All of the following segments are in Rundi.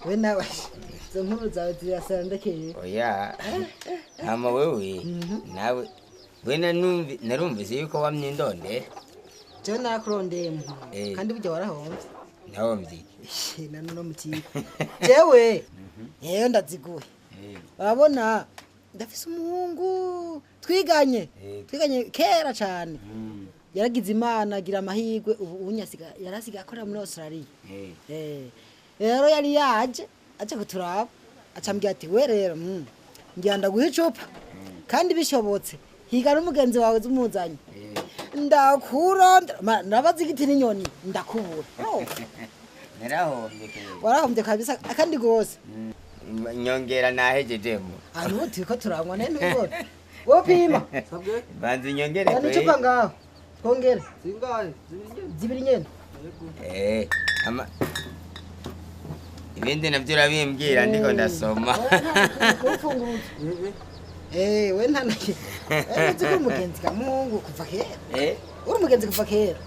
we nawe izo nkuru zawe zirasandekeye. Oya hama wewe nawe we narumvise yuko wamye indonde. Jewe nakurondeye kandi burya warahomvye. Nahomvye nano no mutiye jewe yewe ndaziguye urabona ndafise umuhungu twiganye kera cyane yaragize imana agira amahirwe ubu unyasiga yarasiga akora muri Australia rero yari yaje aje kuturaba acambye ati we rero ngiyanda guha icupa kandi bishobotse higa n'umugenzi wawe zumuzanye ndakurondera nabaza igiti n'inyoni ndakubura warahombye kabisa kandi gose nyongera nahejejemo hano turiko turangwa nene ubwo wo pima banze nyongere kwe nicupa ngaho kongera zingahe zibiri nyene ama ibindi navyo urabimbwira ndiko ndasoma we ntanake uzi umugenzi kamungu kuva kera uri umugenzi kuva kera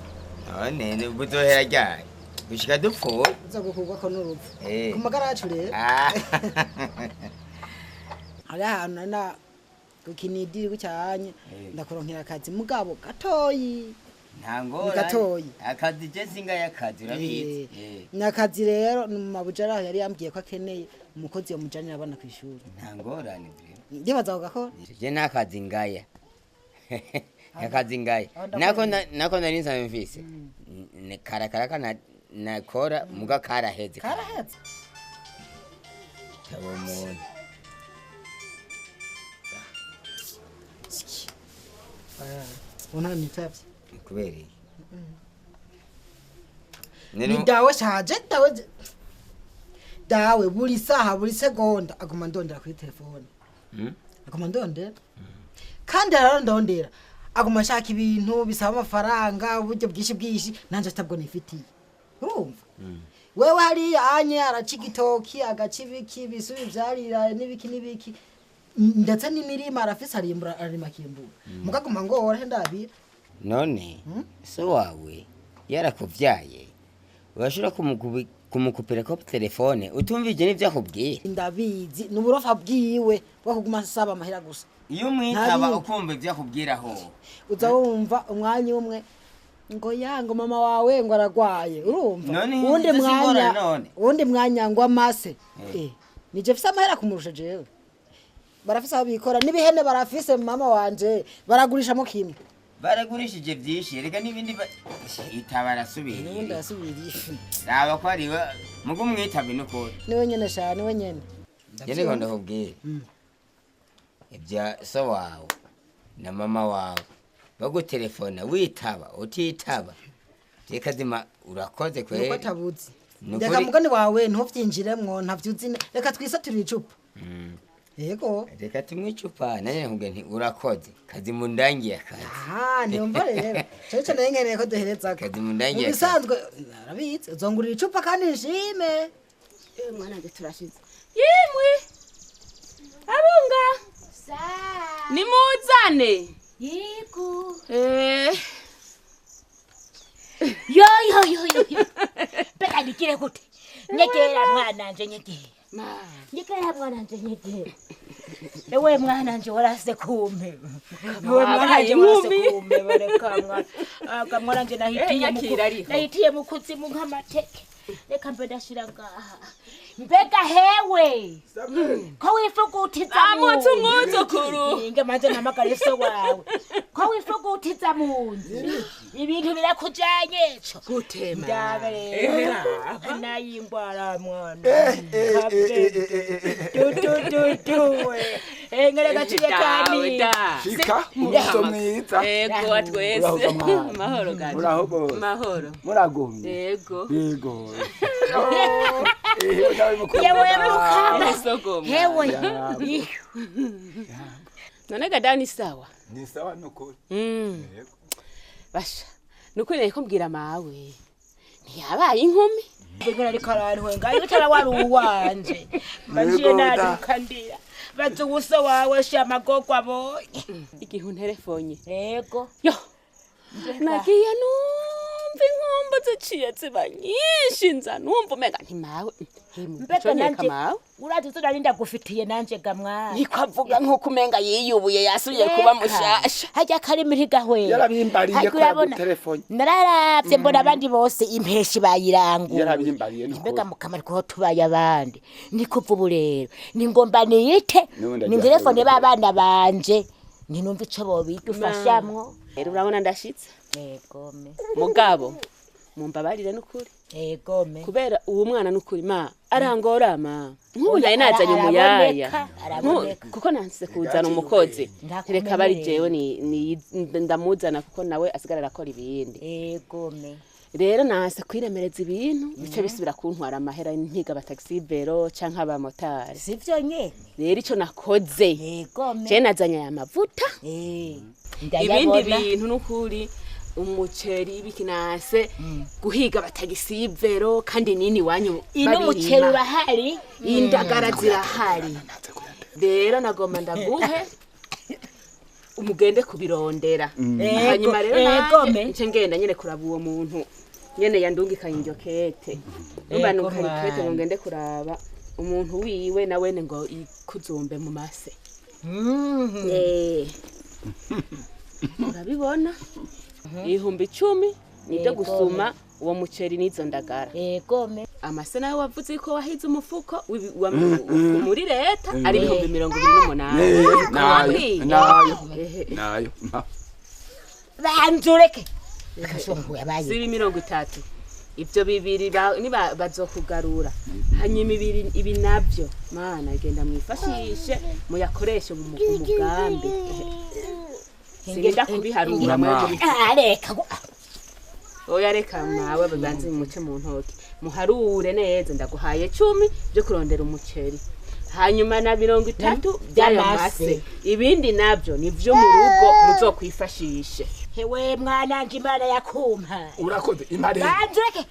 none buzohera ryari gushika dupfuye uzogukurwa ko n'urupfu ku magara yacu rero hari ahantu na kukinidiri gucyanye ndakuronkera akazi mugabo gatoyi ntangora gatoyi akazi je singa yakazi urabizi nakazi rero mu mabujara yari yambwiye ko akeneye umukozi yo mujanira abana ku ishuri ntangorane ndibaza ugakora je nakazi ngaya akazi ngaya nako nari nsanzwe mfise karakara kana nakora muga karaheze tabo umuntu ona nitavye kubera ni dawe shaje dawe buri saha buri segonda aguma ndondera kuri telefone aguma ndondera kandi ararondondera aguma shaka ibintu bisaba amafaranga uburyo bwishi nanje atabwo nifitiye urumva wewe hari anye aracigitoki agacibiki bisubi vyarira nibiki ndetse n'imirima arafise arima kimbura mugaguma ngo ore ndabira none so wawe yarakuvyaye urashobora kumukupira ko telefone utumvije n'ivyo akubwiye ndabizi n'uburofa bwiwe bwo kuguma saba amahera gusa iyo mwitaba ukumva ivyo akubwiraho uza wumva umwanya umwe ngo yango mama wawe ngo aragwaye urumva undi mwanya ngo amase nije fisa amahera kumurusha jewe barafise aho bikora n'ibihene barafise mama wanje baragurishamo kimwe baragurishije byinshi reka n'ibindi itabarasubira n'undi asubira raba ko ari mugo mwitabe nuko niwe nyene sha niwe nyene yene ngo ndakubwira ibya so wawe na mama wawe bagutelefona witaba utitaba reka zima urakoze kwe nuko tabuzi reka mugani wawe ntuvyinjiremwo ntavyuzi reka twisaturira icupa yego reka tumwe icupa nanye nkubwe nti urakoze kazi mundangiye akazi nimba rero cyo naye nkeneye ko duhereza kazi mundangiye bisanzwe arabizi uzongurira icupa kandi nshime mwana nge turashize yimwe abunga nimuzane yiku yo beka dikire gute nyekera mwana nje nyekera mwana nje nyekera ewe mwana nje warase kumpe ewe mwana nje warase kumpe barekamwa akamwana nje nahitiye mukuzimu nk'amateke reka mbedashira ngaha mbega hewe ko wifugutiza amutu mutu kuru inge manje namagare so wawe ko wifugutiza munzi ibintu birakujanye cyo gutema ndabere nayingwara mwana ngere gaciye kandi shika musomwiza ego atwese mahoro gati muraho mahoro muragumye yego yewe mukama hewe none gadani sawa ni sawa nukuri basha nukuri niko mbwira mawe ntiyabaye inkumi ngera rikararwe ngayo utara wari uwanje bagiye nadukandira bazo ubuso wawe shamagoko abonye igihe unterefonye yego yo nagiye numva numva inkumbu ziciye ziba nyinshi nza numva umenga ntimawe mbega nanje urazi zo nari ndagufitiye nanje gamwana nikwavuga nkuko umenga yiyubuye yasubiye kuba mushasha hajya karimi ntigahwe yarabimbariye kuri telefone nararavye mbona abandi bose impeshi bayiranguye yarabimbariye mbega mukamari ko tubaye abandi nikuva ubu rero ningomba niyite ni telefone babana banje ninumva ico bobidufashamwo rero urabona ndashitse egome mugabo mumbabarire n'ukuri egome kubera uwo mwana n'ukuri ma arangorama nk'ubu naye nazanye umuyaya kuko nansize kuzana umukozi reka bari jewe ndamuzana kuko nawe asigara arakora ibindi egome rero nase kwiremereza ibintu bice bisubira kuntwara amahera ntiga bataxi vero canke abamotari sivyo nyene rero ico nakoze egome je nazanye aya mavuta ibindi bintu n'ukuri umuceri bikinase guhiga batagisi vero kandi nini wanyu ino muceri urahari indagara zirahari rero nagomba ndaguhe umugende kubirondera hanyuma rero nje ngenda nyene kuraba uwo muntu nyene yandungikanye iryo kete numbanukanye kete ngo ngende kuraba umuntu wiwe nawene ngo ikuzumbe mu mase urabibona 10,000 nibyo gusuma uwo muceri nizo ndagara egome amase nawe wavuze ko wahize umufuko muri leta ari 28,000 nayo banjureke akashongo yabaye sibi 30 ibyo bibiri niba bazokugarura hanyuma ibi nabyo mana igenda mwifashishe muyakoreshe mu mugambi singenda kubiharura mwe areka oya reka mawe babanze muce mu ntoki muharure neza ndaguhaye 10 byo kurondera umuceri hanyuma na 30 by'amase ibindi nabyo nivyo mu rugo muzokwifashishe hewe mwana njimana yakumpa urakoze impare banjureke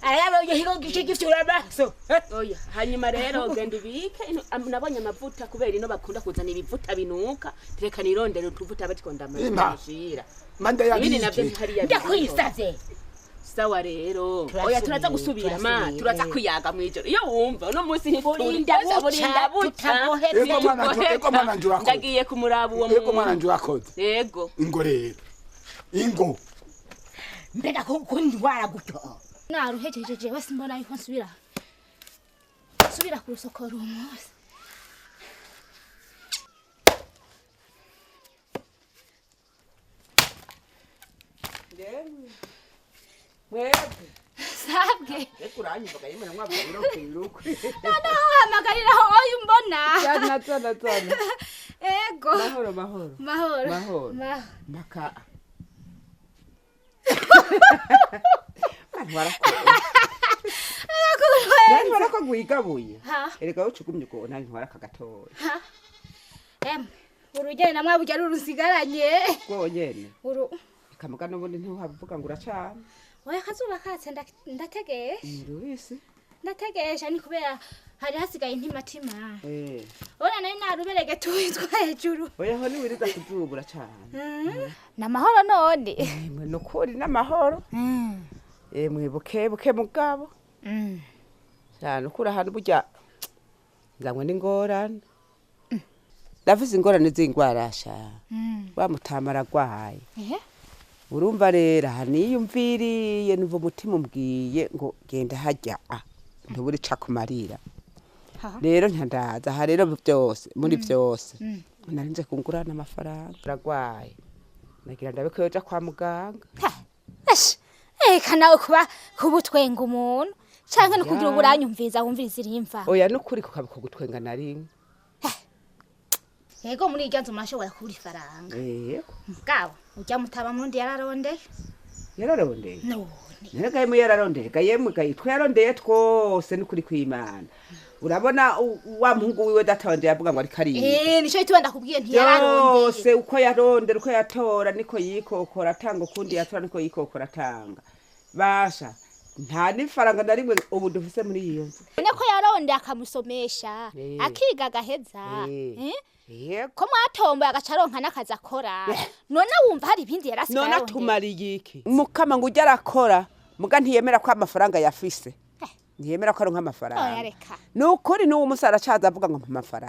ayabaye higo gishigifyura baso oya hanyuma rero genda ubike nabonye amavuta kubera ino bakunda kuzana ibivuta binuka reka nirondere utuvuta batikonda amashira manda ya ibindi nabyo hariya ndakwisaze sawa rero oya turaza gusubira ma turaza kuyaga mwijoro iyo wumva no munsi burinda buta ego mwana njura ko ndagiye kumuraba uwo ego mwana njura ko yego ingo rero ingo mbega ko ndwara guto naruhejeje basi mbona yuko nsubira ku rusokoro umunsi mwebwe sabwe ekuranyuka yimena mwabwira kwiruka noneho hamagarira hoyo mbona tana ego mahoro maka ntwara ko gwigabuye erega ucugumye ko ntwara kagatoya urugene namwe burya rurusigaranye rwonyene ikamuga n'ubundi ntuhavuga ngo uracana oya kazuba katse ndategeye Louis ndategesha ni kubera hari hasigaye intimatima ora nari naruberege twitwa hejuru oya ho ni wiriza kuzubura cyane namahoro none no kuri namahoro mwibuke mugabo cyane ukura ahantu burya ngamwe n'ingorane ndavuze ingorane z'ingwarasha bamutamara gwahaye urumva rero haniyumviriye numva umutima umbwiye ngo genda hajya ntuburi ca kumarira rero ntandaza aha rero byose muri byose narinze kungurana amafaranga ragwaye nagira ndabe ko yoja kwa muganga eka nawe kubutwenga umuntu canke no kugira uburanyumviza wumviriza irimva oya nukuri kukabiko gutwenga narimwe yego muri iryo nzu murashobora kubura ifaranga mugabo ujya mutaba mundi yararondeye none neragaye yararondeye gayemwe gayitwe yarondeye twose nukuri kwimana urabona wa muhungu wiwe datawande yavuga ngo ari kariye nico itwa ndakubwiye ntiyararondeye yose uko yarondera uko yatora niko yikokora atanga kundi yatora niko yikokora atanga basha nta n'ifaranga na rimwe ubu dufise muri iyo nzu none ko yarondeye akamusomesha akiga agaheza ko mwatomboye agaca aronka n'akazi akora none wumva hari ibindi yarasigaye none atumariye iki mukama ngo ujya arakora muga ntiyemera ko amafaranga yafise ntiyemera ko aronka amafaranga ni ukuri n'uwo musara acaza avuga ngo amafaranga